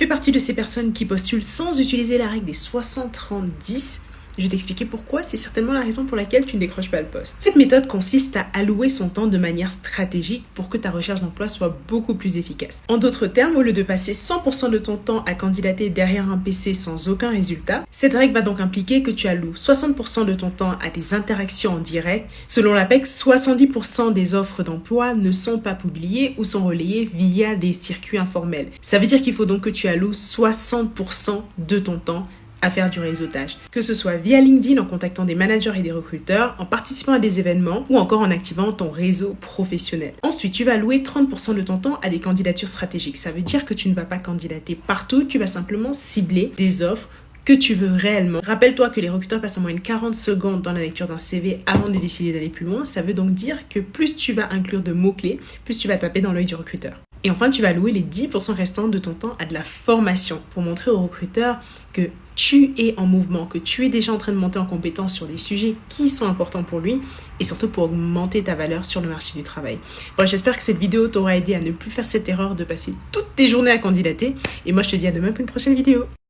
fais partie de ces personnes qui postulent sans utiliser la règle des 60-30-10, je vais t'expliquer pourquoi, c'est certainement la raison pour laquelle tu ne décroches pas le poste. Cette méthode consiste à allouer son temps de manière stratégique pour que ta recherche d'emploi soit beaucoup plus efficace. En d'autres termes, au lieu de passer 100% de ton temps à candidater derrière un PC sans aucun résultat, cette règle va donc impliquer que tu alloues 60% de ton temps à des interactions en direct. Selon l'APEC, 70% des offres d'emploi ne sont pas publiées ou sont relayées via des circuits informels. Ça veut dire qu'il faut donc que tu alloues 60% de ton temps à faire du réseautage, que ce soit via LinkedIn en contactant des managers et des recruteurs, en participant à des événements ou encore en activant ton réseau professionnel. Ensuite, tu vas allouer 30% de ton temps à des candidatures stratégiques. Ça veut dire que tu ne vas pas candidater partout, tu vas simplement cibler des offres que tu veux réellement. Rappelle-toi que les recruteurs passent en moyenne 40 secondes dans la lecture d'un CV avant de décider d'aller plus loin. Ça veut donc dire que plus tu vas inclure de mots-clés, plus tu vas taper dans l'œil du recruteur. Et enfin, tu vas allouer les 10% restants de ton temps à de la formation pour montrer aux recruteurs que tu es en mouvement, que tu es déjà en train de monter en compétence sur des sujets qui sont importants pour lui et surtout pour augmenter ta valeur sur le marché du travail. Bref, j'espère que cette vidéo t'aura aidé à ne plus faire cette erreur de passer toutes tes journées à candidater. Et moi, je te dis à demain pour une prochaine vidéo.